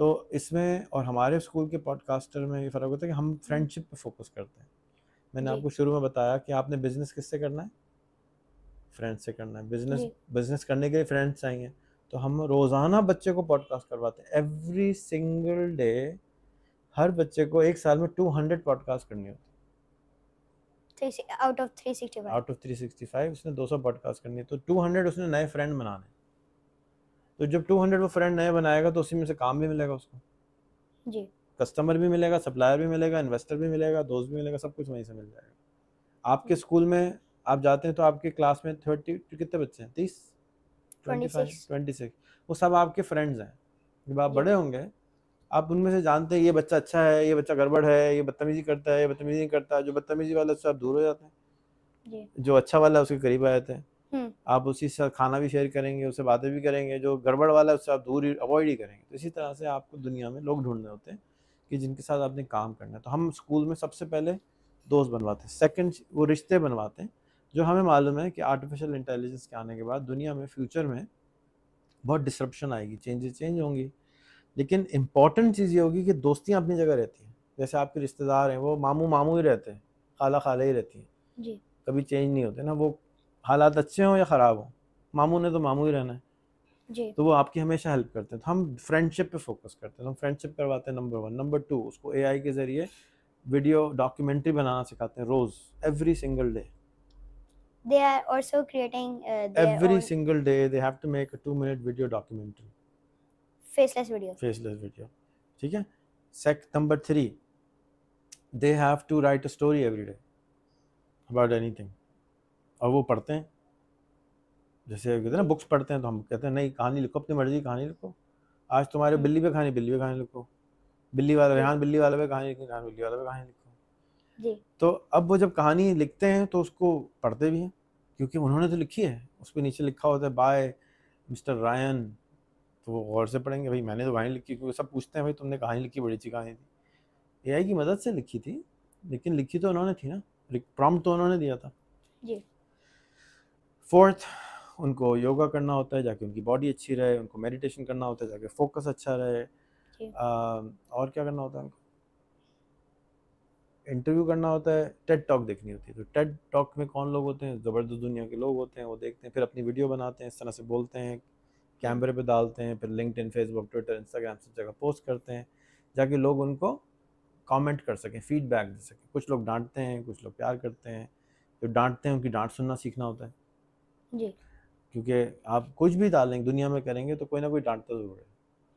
तो इसमें और हमारे स्कूल के पॉडकास्टर में ये फ़र्क होता है कि हम फ्रेंडशिप पे फोकस करते हैं। मैंने जी आपको शुरू में बताया कि आपने बिजनेस किससे करना है, फ्रेंड्स से करना है। बिजनेस जी बिजनेस करने के लिए फ्रेंड्स चाहिए, तो हम रोज़ाना बच्चे को पॉडकास्ट करवाते हैं, एवरी सिंगल डे। हर बच्चे को एक साल में 200 पॉडकास्ट करनी होती है। आउट ऑफ 365 आउट ऑफ 365 उसने 200 पॉडकास्ट करनी है, तो 200 उसने नए फ्रेंड बनाने। तो जब 200 वो फ्रेंड नए बनाएगा तो उसी में से काम भी मिलेगा उसको, जी कस्टमर भी मिलेगा, सप्लायर भी मिलेगा, इन्वेस्टर भी मिलेगा, दोस्त भी मिलेगा, सब कुछ वहीं से मिल जाएगा। आपके स्कूल में आप जाते हैं तो आपके क्लास में 30 कितने बच्चे हैं, 30, 25, 26, वो सब आपके फ्रेंड्स हैं। जब आप जी बड़े होंगे आप उनमें से जानते हैं ये बच्चा अच्छा है, ये बच्चा गड़बड़ है, ये बदतमीजी करता है, ये बदतमीजी नहीं करता। जो बदतमीजी वाला उससे आप दूर हो जाते हैं, जी जो अच्छा वाला है उसके करीब आ जाते हैं। हम्म आप उसी से खाना भी शेयर करेंगे, उससे बातें भी करेंगे। जो गड़बड़ वाला है उससे आप दूर ही अवॉइड ही करेंगे। तो इसी तरह से आपको दुनिया में लोग ढूंढने होते हैं कि जिनके साथ आपने काम करना है। तो हम स्कूल में सबसे पहले दोस्त बनवाते हैं, सेकंड वो रिश्ते बनवाते हैं। जो हमें मालूम है कि आर्टिफिशियल इंटेलिजेंस के आने के बाद दुनिया में फ्यूचर में बहुत डिसरप्शन आएगी, चेंज होंगी, लेकिन इंपॉर्टेंट चीज़ ये होगी कि दोस्तियाँ अपनी जगह रहती हैं। जैसे आपके रिश्तेदार हैं वो मामू मामू ही रहते हैं, खाला खाला ही रहती हैं, जी कभी चेंज नहीं होते ना। वो हालात अच्छे हों या ख़राब हों, मामू ने तो मामू ही रहना है। जी तो वो आपकी हमेशा हेल्प करते हैं। तो हम फ्रेंडशिप पे फोकस करते हैं, तो हम फ्रेंडशिप करवाते हैं नंबर 1। नंबर 2, उसको एआई के ज़रिए वीडियो डॉक्यूमेंट्री बनाना सिखाते हैं रोज़, every single day. they are also creating their every own single day they have to make a 2 minute video documentary, faceless videos faceless video. ठीक है। Number 3, they have to write a story every day about anything. और वो पढ़ते हैं, जैसे कहते हैं ना जी बुक्स पढ़ते हैं, तो हम कहते हैं नहीं कहानी लिखो, अपनी मर्जी की कहानी लिखो। आज तुम्हारे हम्म बिल्ली पे कहानी, बिल्ली पे कहानी लिखो। बिल्ली वाला जी रेहान बिल्ली वाले पे कहानी लिखी, रेहान बिल्ली वाले पे कहानी लिखो। जी तो अब वो जब कहानी लिखते हैं तो उसको पढ़ते भी हैं, क्योंकि उन्होंने तो लिखी है, उस पर नीचे लिखा होता है बाय मिस्टर रायन। तो वो गौर से पढ़ेंगे, भाई मैंने तो कहानी लिखी, क्योंकि सब पूछते हैं भाई तुमने कहानी लिखी, बड़ी अच्छी कहानी थी। एआई की मदद से लिखी थी, लेकिन लिखी तो उन्होंने थी ना, प्रॉम्प्ट तो उन्होंने दिया था। जी 4th, उनको योगा करना होता है जाके उनकी बॉडी अच्छी रहे, उनको मेडिटेशन करना होता है जाके फोकस अच्छा रहे। जी और क्या करना होता है उनको, इंटरव्यू करना होता है, टेड टॉक देखनी होती है। तो टेड टॉक में कौन लोग होते हैं, ज़बरदस्त दुनिया के लोग होते हैं, वो देखते हैं, फिर अपनी वीडियो बनाते हैं, इस तरह से बोलते हैं, कैमरे पे डालते हैं, फिर लिंक्डइन, फेसबुक, ट्विटर, इंस्टाग्राम सब जगह पोस्ट करते हैं, जाके लोग उनको कमेंट कर सकें, फीडबैक दे सकें। कुछ लोग डांटते हैं, कुछ लोग प्यार करते हैं। जो डांटते हैं उनकी डांट सुनना सीखना होता है, जी क्योंकि आप कुछ भी डालेंगे दुनिया में करेंगे तो कोई ना कोई डांटता ज़रूर है।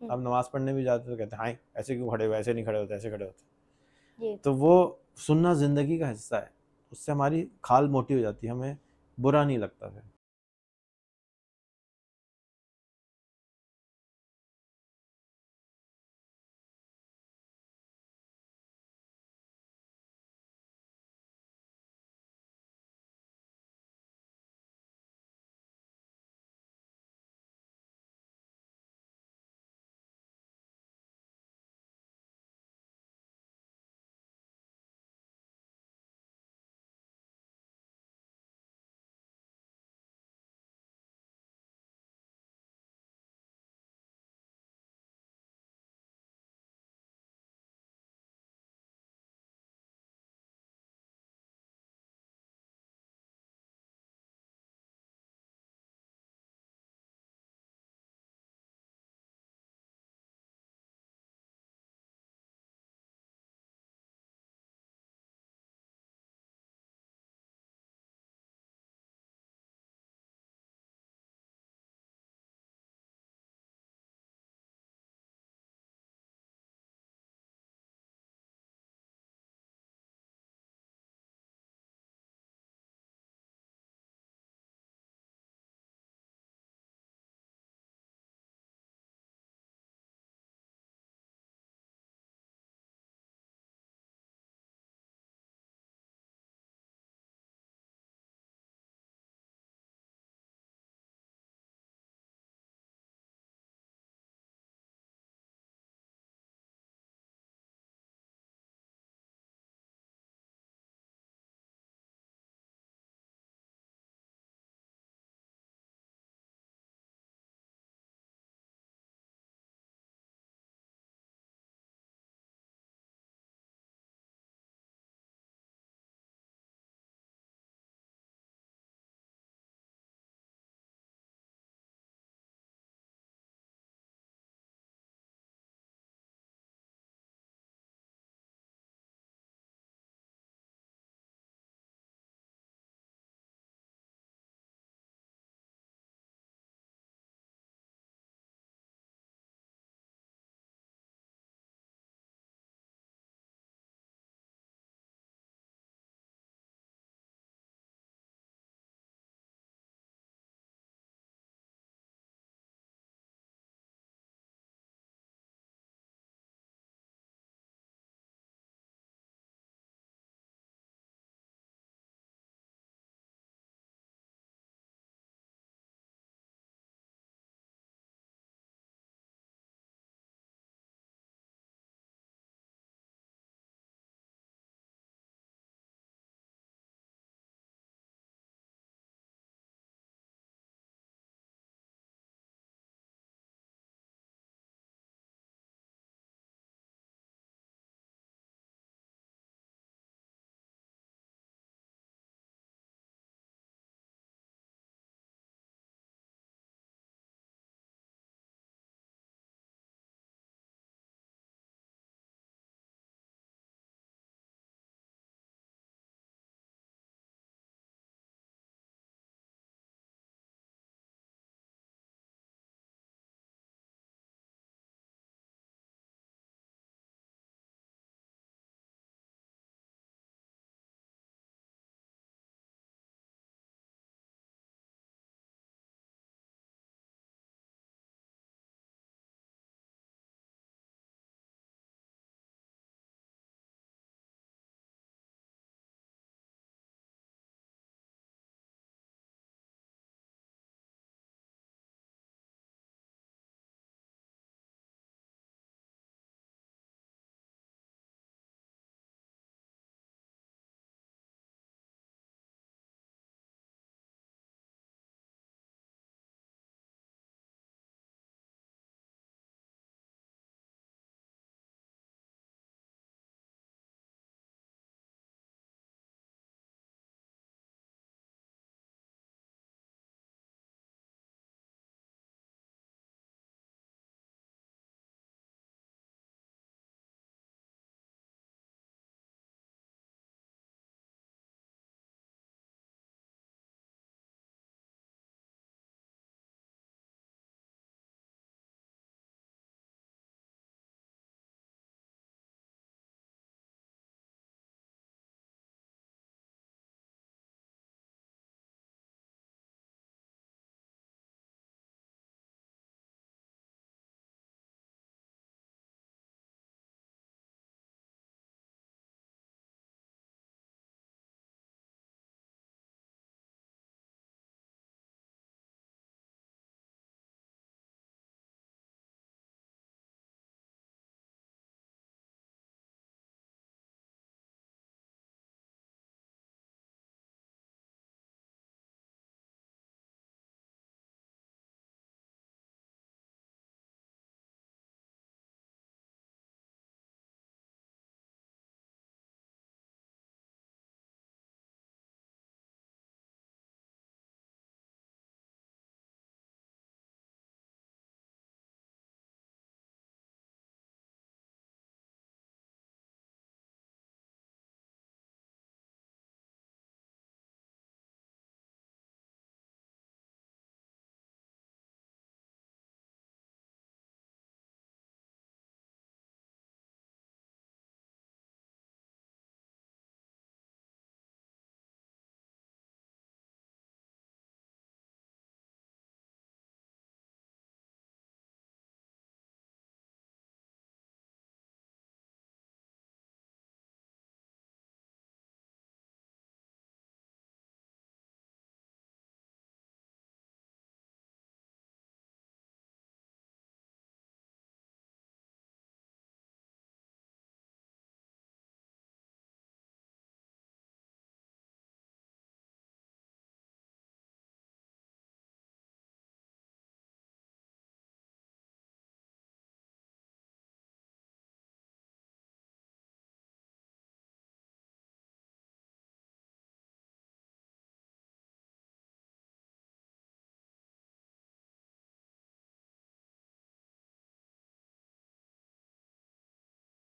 हम्म आप नमाज़ पढ़ने भी जाते तो कहते हैं हाँ ऐसे क्यों खड़े हुए, ऐसे नहीं खड़े होते, ऐसे खड़े होते। जी तो वो सुनना ज़िंदगी का हिस्सा है, उससे हमारी खाल मोटी हो जाती है, हमें बुरा नहीं लगता फिर।